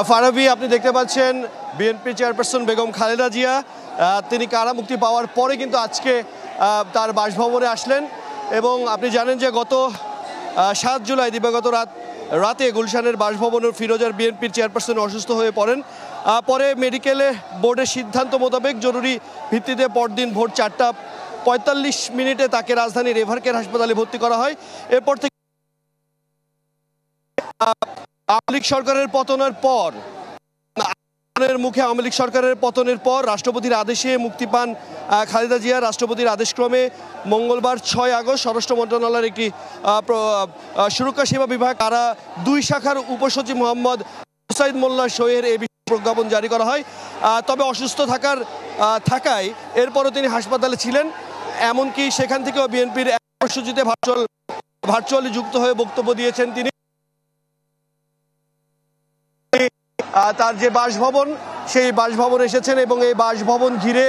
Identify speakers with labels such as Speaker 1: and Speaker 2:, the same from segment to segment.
Speaker 1: ফারাবি, আপনি দেখতে পাচ্ছেন বিএনপি চেয়ারপারসন বেগম খালেদা জিয়া তিনি কারা মুক্তি পাওয়ার পরে কিন্তু আজকে তার বাসভবনে আসলেন এবং আপনি জানেন যে গত ৭ জুলাই দিবাগত রাতে গুলশানের বাসভবনের ফিরোজার বিএনপির চেয়ারপারসন অসুস্থ হয়ে পড়েন। পরে মেডিকেলে বোর্ডের সিদ্ধান্ত মোতাবেক জরুরি ভিত্তিতে পরদিন ভোর 4:45 তাকে রাজধানীর এভারকেয়ার হাসপাতালে ভর্তি করা হয়। এরপর থেকে আওয়ামী লীগ সরকারের পতনের পর আওয়ামী লীগ সরকারের পতনের পর রাষ্ট্রপতির আদেশে মুক্তি পান খালেদা জিয়া। রাষ্ট্রপতির আদেশক্রমে মঙ্গলবার ৬ আগস্ট স্বরাষ্ট্র মন্ত্রণালয়ের একটি সুরক্ষা সেবা বিভাগ কারা ২ শাখার উপসচিব মোহাম্মদ হুসাইন মোল্লা শোয়ের এই প্রজ্ঞাপন জারি করা হয়। তবে অসুস্থ থাকায় এরপরও তিনি হাসপাতালে ছিলেন। এমনকি সেখান থেকেও বিএনপির কর্মসূচিতে ভার্চুয়ালি যুক্ত হয়ে বক্তব্য দিয়েছেন তিনি। তার যে বাসভবন সেই বাসভবনে এসেছেন এবং এই বাসভবন ঘিরে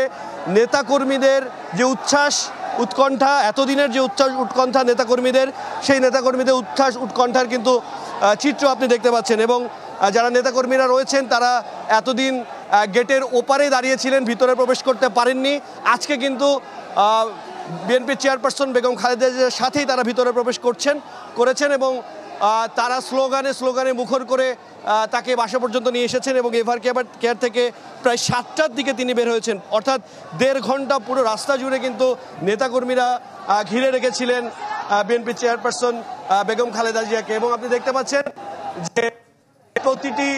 Speaker 1: নেতাকর্মীদের যে উচ্ছ্বাস উৎকণ্ঠা, এতদিনের যে উচ্ছ্বাস উৎকণ্ঠা নেতাকর্মীদের, সেই নেতাকর্মীদের উচ্ছ্বাস উৎকণ্ঠার কিন্তু চিত্র আপনি দেখতে পাচ্ছেন। এবং যারা নেতাকর্মীরা রয়েছেন তারা এতদিন গেটের ওপারে দাঁড়িয়েছিলেন, ভিতরে প্রবেশ করতে পারেননি। আজকে কিন্তু বিএনপি চেয়ারপারসন বেগম খালেদা জিয়ার সাথেই তারা ভিতরে প্রবেশ করেছেন এবং তারা স্লোগানে মুখর করে তাকে বাসা পর্যন্ত নিয়ে এসেছেন এবং এভারকেয়ার থেকে প্রায় 7টার দিকে তিনি বের হয়েছেন। অর্থাৎ 1.5 ঘন্টা পুরো রাস্তা জুড়ে কিন্তু নেতাকর্মীরা ঘিরে রেখেছিলেন বিএনপি চেয়ারপারসন বেগম খালেদা জিয়াকে। এবং আপনি দেখতে পাচ্ছেন যে প্রতিটি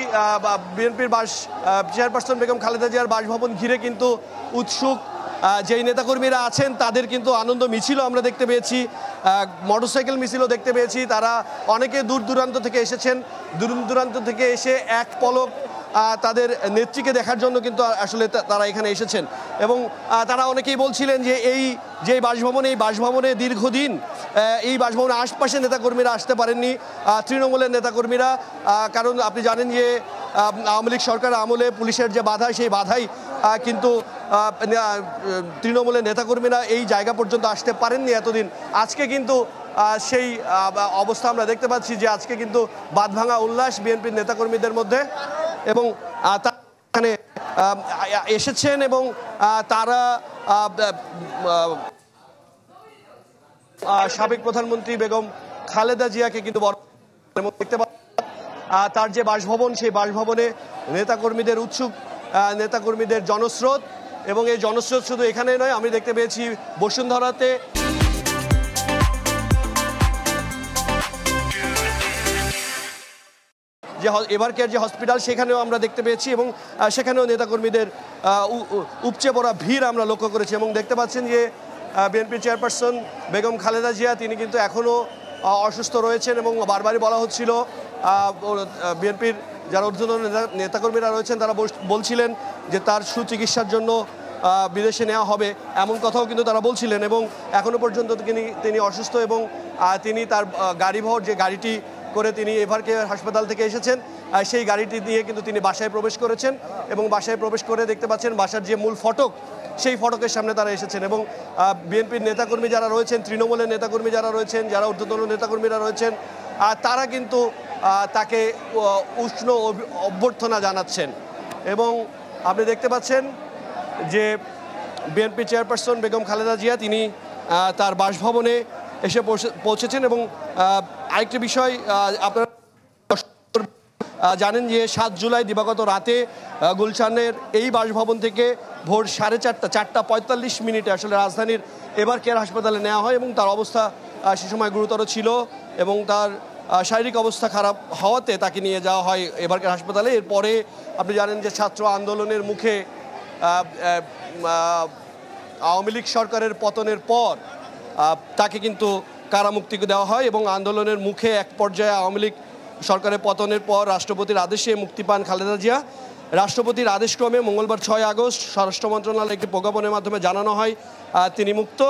Speaker 1: বিএনপির চেয়ারপারসন বেগম খালেদা জিয়ার বাসভবন ঘিরে কিন্তু উৎসুক যেই নেতাকর্মীরা আছেন তাদের কিন্তু আনন্দ মিছিলও আমরা দেখতে পেয়েছি, মোটরসাইকেল মিছিলও দেখতে পেয়েছি। তারা অনেকে দূর দূরান্ত থেকে এসেছেন, দূর দূরান্ত থেকে এসে এক পলক তাদের নেত্রীকে দেখার জন্য কিন্তু আসলে তারা এখানে এসেছেন। এবং তারা অনেকেই বলছিলেন যে এই বাসভবনে দীর্ঘদিন এই বাসভবনের আশপাশে নেতাকর্মীরা আসতে পারেননি, তৃণমূলের নেতাকর্মীরা। কারণ আপনি জানেন যে আওয়ামী লীগ সরকার আমলে পুলিশের যে বাধা, সেই বাধাই কিন্তু তৃণমূলের নেতাকর্মীরা এই জায়গা পর্যন্ত আসতে পারেননি এতদিন। আজকে কিন্তু সেই অবস্থা আমরা দেখতে পাচ্ছি যে আজকে কিন্তু বাঁধভাঙা উল্লাস বিএনপির নেতাকর্মীদের মধ্যে এবং তারা এখানে এসেছেন এবং তারা সাবেক প্রধানমন্ত্রী বেগম খালেদা জিয়াকে কিন্তু দেখতে পাচ্ছেন। তার যে বাসভবন, সেই বাসভবনে নেতাকর্মীদের নেতাকর্মীদের জনস্রোত এবং এই জনস্রোত শুধু এখানে নয়, আমি দেখতে পেয়েছি বসুন্ধরাতে যে এভারকেয়ার যে হসপিটাল সেখানেও আমরা দেখতে পেয়েছি এবং সেখানেও নেতাকর্মীদের উপচে পড়া ভিড় আমরা লক্ষ্য করেছি। এবং দেখতে পাচ্ছেন যে বিএনপি চেয়ারপারসন বেগম খালেদা জিয়া তিনি কিন্তু এখনও অসুস্থ রয়েছেন এবং বারবারই বলা হচ্ছিল, বিএনপির যারা ঊর্ধ্বতন নেতাকর্মীরা রয়েছেন তারা বলছিলেন যে তার সুচিকিৎসার জন্য বিদেশে নেওয়া হবে, এমন কথাও কিন্তু তারা বলছিলেন। এবং এখনও পর্যন্ত তিনি অসুস্থ এবং তিনি তার গাড়িবহর যে গাড়িটি করে তিনি এভারকেয়ার হাসপাতাল থেকে এসেছেন সেই গাড়িটি নিয়ে কিন্তু তিনি বাসায় প্রবেশ করেছেন এবং বাসায় প্রবেশ করে দেখতে পাচ্ছেন বাসার যে মূল ফটক, সেই ফটকের সামনে তারা এসেছেন। এবং বিএনপির নেতাকর্মী যারা রয়েছেন, তৃণমূলের নেতাকর্মী যারা রয়েছেন, যারা ঊর্ধ্বতন নেতাকর্মীরা রয়েছেন, তারা কিন্তু তাকে উষ্ণ অভ্যর্থনা জানাচ্ছেন। এবং আপনি দেখতে পাচ্ছেন যে বিএনপি চেয়ারপারসন বেগম খালেদা জিয়া তিনি তার বাসভবনে এসে পৌঁছেছেন। এবং আরেকটি বিষয়, আপনারা জানেন যে ৭ জুলাই দিবাগত রাতে গুলশানের এই বাসভবন থেকে ভোর 4:45 আসলে রাজধানীর এভারকেয়ার হাসপাতালে নেওয়া হয় এবং তার অবস্থা সে সময় গুরুতর ছিল এবং তার শারীরিক অবস্থা খারাপ হওয়াতে তাকে নিয়ে যাওয়া হয় এভারকেয়ার হাসপাতালে। এরপরে আপনি জানেন যে ছাত্র আন্দোলনের মুখে আওয়ামী লীগ সরকারের পতনের পর তাকে কিন্তু কারামুক্তি দেওয়া হয় এবং আন্দোলনের মুখে এক পর্যায়ে আওয়ামী লীগ সরকারের পতনের পর রাষ্ট্রপতির আদেশে মুক্তি পান খালেদা জিয়া। রাষ্ট্রপতির আদেশক্রমে মঙ্গলবার ৬ আগস্ট স্বরাষ্ট্র মন্ত্রণালয় একটি প্রজ্ঞাপনের মাধ্যমে জানানো হয় তিনি মুক্ত।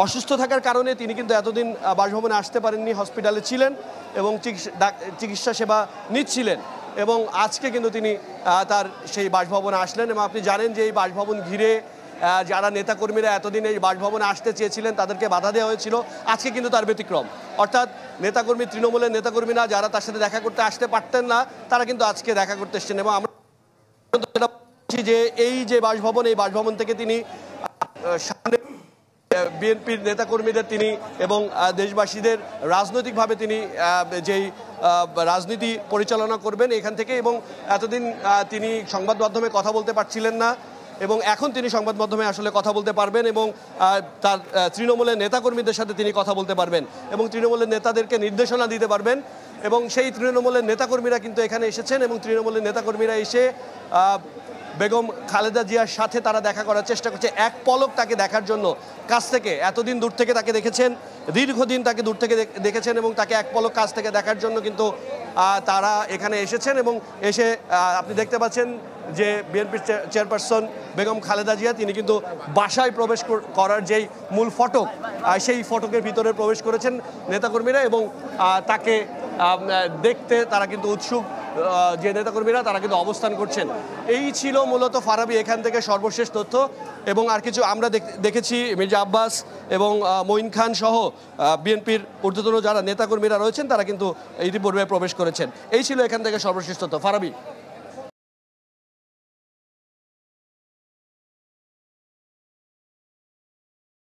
Speaker 1: অসুস্থ থাকার কারণে তিনি কিন্তু এতদিন বাসভবনে আসতে পারেননি, হসপিটালে ছিলেন এবং চিকিৎসা সেবা নিচ্ছিলেন এবং আজকে কিন্তু তিনি তার সেই বাসভবনে আসলেন। এবং আপনি জানেন যে এই বাসভবন ঘিরে যারা নেতাকর্মীরা এতদিন এই বাসভবনে আসতে চেয়েছিলেন তাদেরকে বাধা দেওয়া হয়েছিল, আজকে কিন্তু তার ব্যতিক্রম। অর্থাৎ নেতাকর্মী, তৃণমূলের নেতাকর্মীরা যারা তার সাথে দেখা করতে আসতে পারতেন না, তারা কিন্তু আজকে দেখা করতে এসছেন। এবং আমরা যে এই যে বাসভবন, এই বাসভবন থেকে তিনি সামনে বিএনপির নেতাকর্মীদের তিনি এবং দেশবাসীদের রাজনৈতিকভাবে তিনি যেই রাজনীতি পরিচালনা করবেন এখান থেকে। এবং এতদিন তিনি সংবাদ মাধ্যমে কথা বলতে পারছিলেন না, এবং এখন তিনি সংবাদ মাধ্যমে আসলে কথা বলতে পারবেন এবং তার তৃণমূলের নেতাকর্মীদের সাথে তিনি কথা বলতে পারবেন এবং তৃণমূলের নেতাদেরকে নির্দেশনা দিতে পারবেন। এবং সেই তৃণমূলের নেতাকর্মীরা কিন্তু এখানে এসেছেন এবং তৃণমূলের নেতাকর্মীরা এসে বেগম খালেদা জিয়ার সাথে তারা দেখা করার চেষ্টা করছে, এক পলক তাকে দেখার জন্য। কাছ থেকে এতদিন দূর থেকে তাকে দেখেছেন, দীর্ঘদিন তাকে দূর থেকে দেখেছেন এবং তাকে এক পলক কাছ থেকে দেখার জন্য কিন্তু তারা এখানে এসেছেন। এবং এসে আপনি দেখতে পাচ্ছেন যে বিএনপির চেয়ারপারসন বেগম খালেদা জিয়া তিনি কিন্তু বাসায় প্রবেশ করার যেই মূল ফটক, সেই ফটকের ভিতরে প্রবেশ করেছেন নেতাকর্মীরা এবং তাকে দেখতে তারা কিন্তু উৎসুক, যে নেতাকর্মীরা তারা কিন্তু অবস্থান করছেন। এই ছিল মূলত ফারাবী এখান থেকে সর্বশেষ তথ্য। এবং আর কিছু আমরা দেখেছি মির্জা আব্বাস এবং মঈন খান সহ বিএনপির ঊর্ধ্বতন যারা নেতাকর্মীরা রয়েছেন তারা কিন্তু ইতিপূর্বে প্রবেশ করেছেন। এই ছিল এখান থেকে সর্বশেষ তথ্য। ফারাবী।